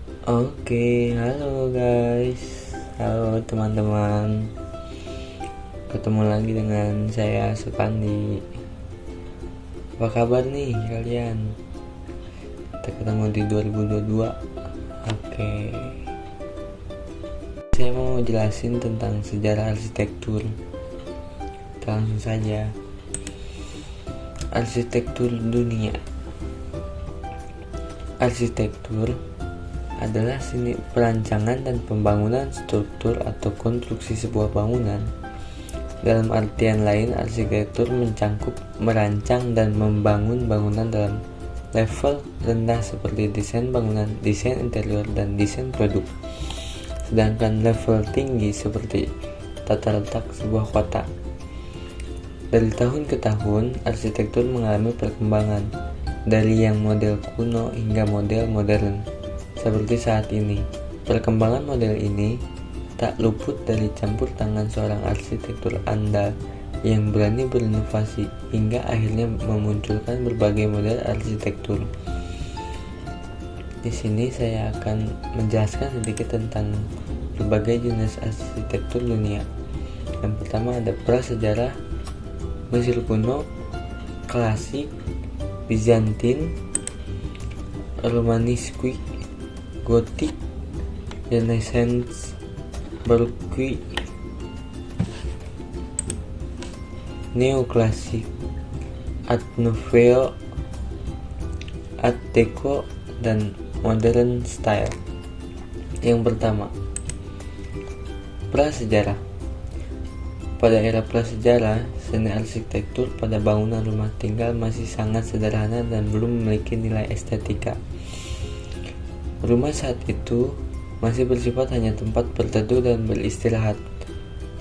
Oke, halo guys. Halo teman-teman. Ketemu lagi dengan saya Supandi. Apa kabar nih kalian? Kita ketemu di 2022. Oke. Saya mau jelasin tentang sejarah arsitektur. Kita langsung saja. Arsitektur dunia. Arsitektur adalah seni perancangan dan pembangunan struktur atau konstruksi sebuah bangunan. Dalam artian lain, arsitektur merancang dan membangun bangunan dalam level rendah seperti desain bangunan, desain interior, dan desain produk. Sedangkan level tinggi seperti tata letak sebuah kota. Dari tahun ke tahun, arsitektur mengalami perkembangan dari yang model kuno hingga model modern. Seperti saat ini, perkembangan model ini tak luput dari campur tangan seorang arsitektur andal yang berani berinovasi hingga akhirnya memunculkan berbagai model arsitektur. Di sini saya akan menjelaskan sedikit tentang berbagai jenis arsitektur dunia. Yang pertama ada prasejarah, Mesir kuno, klasik, Bizantin, Romanesque, Gotik, Renaissance, Baroque, Neoklasik, Art Nouveau, Art Deco, dan Modern Style. Yang pertama, prasejarah. Pada era prasejarah, seni arsitektur pada bangunan rumah tinggal masih sangat sederhana dan belum memiliki nilai estetika. Rumah saat itu masih bersifat hanya tempat berteduh dan beristirahat.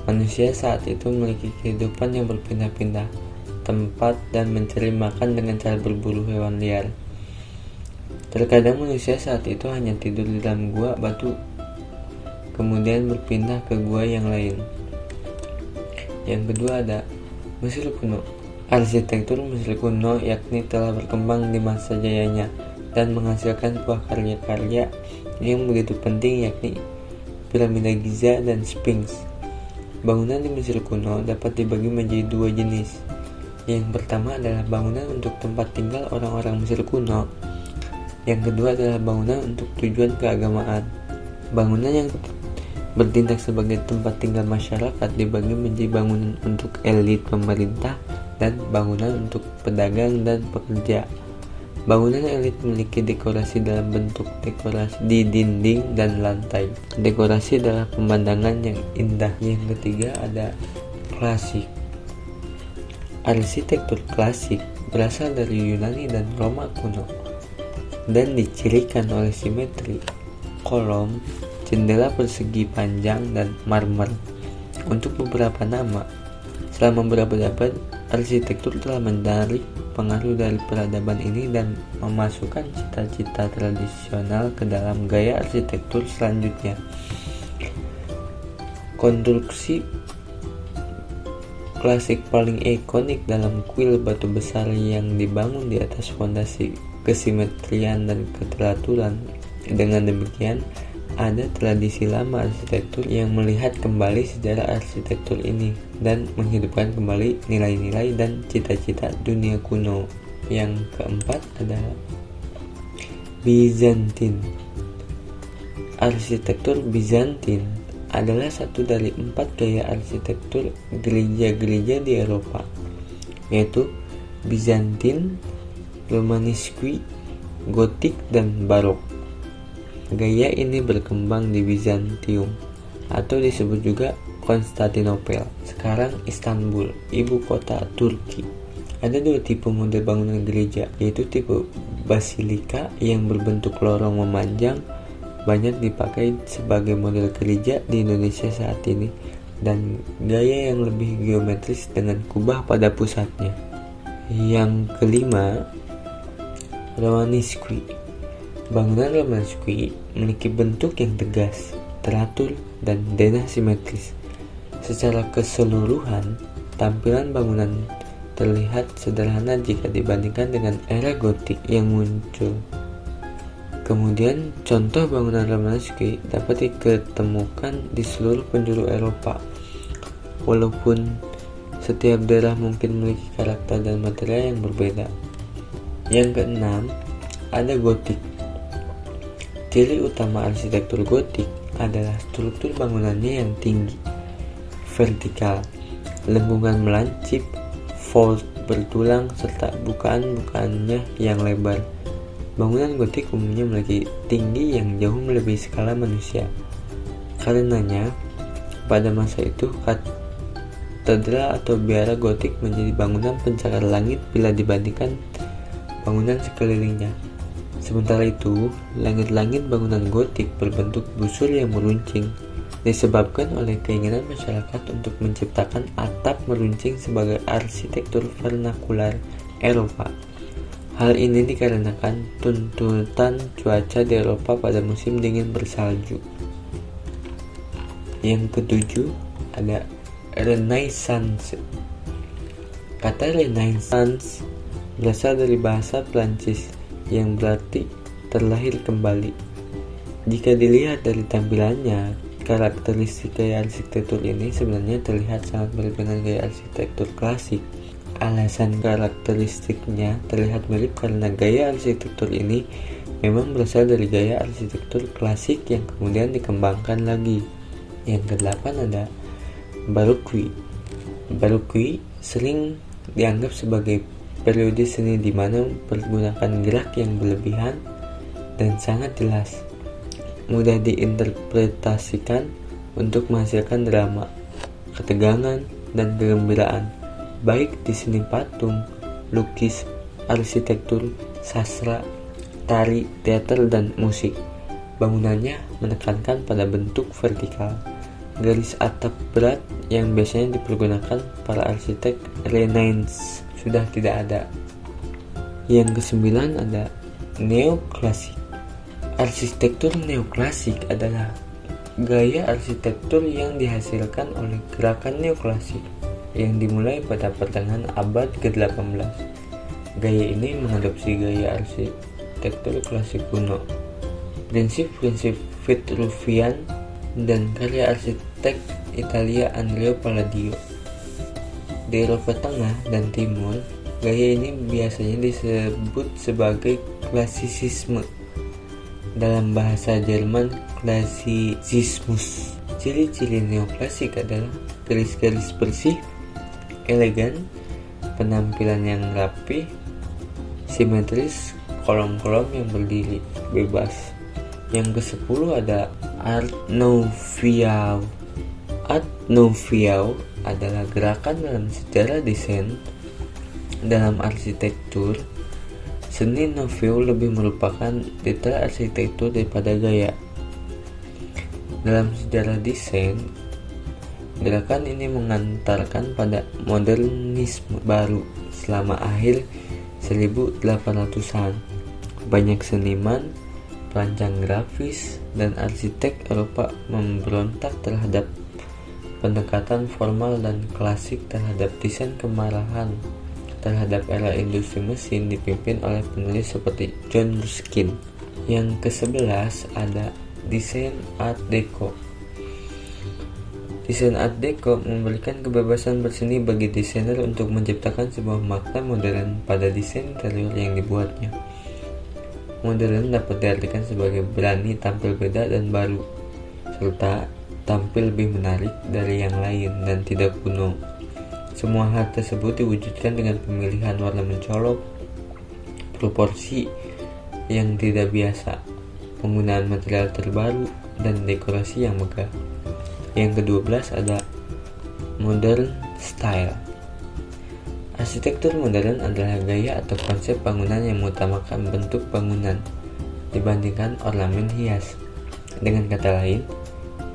Manusia saat itu memiliki kehidupan yang berpindah-pindah tempat dan mencari makan dengan cara berburu hewan liar. Terkadang manusia saat itu hanya tidur di dalam gua batu, kemudian berpindah ke gua yang lain. Yang kedua ada Mesir kuno. Arsitektur Mesir kuno yakni telah berkembang di masa jayanya dan menghasilkan sebuah karya-karya yang begitu penting, yakni piramida Giza dan Sphinx. Bangunan di Mesir kuno dapat dibagi menjadi dua jenis. Yang pertama adalah bangunan untuk tempat tinggal orang-orang Mesir kuno. Yang kedua adalah bangunan untuk tujuan keagamaan. Bangunan yang bertindak sebagai tempat tinggal masyarakat dibagi menjadi bangunan untuk elit pemerintah dan bangunan untuk pedagang dan pekerja. Bangunan elit memiliki dekorasi dalam bentuk dekorasi di dinding dan lantai. Dekorasi adalah pemandangan yang indah. Yang ketiga ada klasik. Arsitektur klasik berasal dari Yunani dan Roma kuno dan dicirikan oleh simetri, kolom, jendela persegi panjang, dan marmer. Untuk beberapa nama, selama berabad-abad, arsitektur telah menarik pengaruh dari peradaban ini dan memasukkan cita-cita tradisional ke dalam gaya arsitektur selanjutnya. Konstruksi klasik paling ikonik dalam kuil batu besar yang dibangun di atas fondasi kesimetrian dan keteraturan. Dengan demikian, ada tradisi lama arsitektur yang melihat kembali sejarah arsitektur ini dan menghidupkan kembali nilai-nilai dan cita-cita dunia kuno. Yang keempat adalah Bizantin. Arsitektur Bizantin adalah satu dari 4 gaya arsitektur gereja-gereja di Eropa, yaitu Bizantin, Romanesque, Gotik, dan Barok. Gaya ini berkembang di Bizantium atau disebut juga Konstantinopel, sekarang Istanbul, ibu kota Turki. Ada dua tipe model bangunan gereja, yaitu tipe basilika yang berbentuk lorong memanjang, banyak dipakai sebagai model gereja di Indonesia saat ini, dan gaya yang lebih geometris dengan kubah pada pusatnya. Yang kelima, Romanesque. Bangunan Romanesque memiliki bentuk yang tegas, teratur, dan denah simetris. Secara keseluruhan, tampilan bangunan terlihat sederhana jika dibandingkan dengan era Gotik yang muncul Kemudian contoh bangunan Romanesque dapat diketemukan di seluruh penjuru Eropa. Walaupun setiap daerah mungkin memiliki karakter dan material yang berbeda. Yang keenam, ada Gotik. Ciri utama arsitektur Gotik adalah struktur bangunannya yang tinggi, vertikal, lengkungan melancip, vault bertulang, serta bukaan-bukaannya yang lebar. Bangunan Gotik umumnya memiliki tinggi yang jauh melebihi skala manusia. Karenanya, pada masa itu katedral atau biara Gotik menjadi bangunan pencakar langit bila dibandingkan bangunan sekelilingnya. Sementara itu, langit-langit bangunan Gotik berbentuk busur yang meruncing, disebabkan oleh keinginan masyarakat untuk menciptakan atap meruncing sebagai arsitektur vernakular Eropa. Hal ini dikarenakan tuntutan cuaca di Eropa pada musim dingin bersalju. Yang ketujuh, ada Renaissance. Kata Renaissance berasal dari bahasa Prancis yang berarti terlahir kembali. Jika dilihat dari tampilannya, karakteristik gaya arsitektur ini sebenarnya terlihat sangat mirip dengan gaya arsitektur klasik. Alasan karakteristiknya terlihat mirip karena gaya arsitektur ini memang berasal dari gaya arsitektur klasik yang kemudian dikembangkan lagi. Yang kedelapan ada Baroque. Baroque sering dianggap sebagai periode seni di mana pergunakan gerak yang berlebihan dan sangat jelas, mudah diinterpretasikan untuk menghasilkan drama, ketegangan, dan kegembiraan, baik di seni patung, lukis, arsitektur, sastra, tari, teater, dan musik. Bangunannya menekankan pada bentuk vertikal, garis atap berat yang biasanya dipergunakan para arsitek Renaissance sudah tidak ada. Yang kesembilan ada neoklasik. Arsitektur neoklasik adalah gaya arsitektur yang dihasilkan oleh gerakan neoklasik yang dimulai pada pertengahan abad ke-18. Gaya ini mengadopsi gaya arsitektur klasik kuno, prinsip-prinsip Vitruvian, dan karya arsitek Italia Andrea Palladio. Di Eropa Tengah dan Timur, gaya ini biasanya disebut sebagai klasisisme. Dalam bahasa Jerman, Klassizismus. Ciri-ciri neoklasik adalah garis-garis bersih, elegan, penampilan yang rapi, simetris, kolom-kolom yang berdiri bebas. Yang ke-10 ada Art Nouveau. Art Nouveau adalah gerakan dalam sejarah desain. Dalam arsitektur, seni Nouveau lebih merupakan detail arsitektur daripada gaya. Dalam sejarah desain, gerakan ini mengantarkan pada modernisme baru selama akhir 1800-an. Banyak seniman, perancang grafis, dan arsitek Eropa memberontak terhadap pendekatan formal dan klasik terhadap desain kemarahan terhadap era industri mesin dipimpin oleh penulis seperti John Ruskin. Yang ke-11 ada desain Art Deco. Desain Art Deco memberikan kebebasan berseni bagi desainer untuk menciptakan sebuah makna modern pada desain interior yang dibuatnya. Modern dapat diartikan sebagai berani tampil beda dan baru, serta tampil lebih menarik dari yang lain dan tidak kuno. Semua hal tersebut diwujudkan dengan pemilihan warna mencolok, proporsi yang tidak biasa, penggunaan material terbaru, dan dekorasi yang megah. Yang ke-12 ada Modern Style. Arsitektur modern adalah gaya atau konsep bangunan yang mengutamakan bentuk bangunan dibandingkan ornamen hias. Dengan kata lain,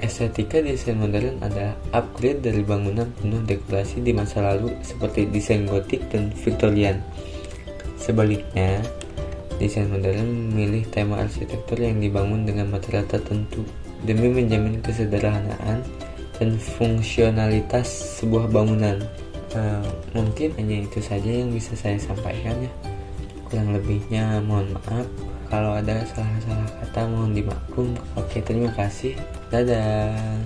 estetika desain modern adalah upgrade dari bangunan penuh dekorasi di masa lalu seperti desain gotik dan Victorian. Sebaliknya, desain modern memilih tema arsitektur yang dibangun dengan material tertentu demi menjamin kesederhanaan dan fungsionalitas sebuah bangunan. Mungkin hanya itu saja yang bisa saya sampaikan ya. Kurang lebihnya mohon maaf. Kalau ada salah-salah kata mohon dimaklum. Oke, terima kasih. Dadah.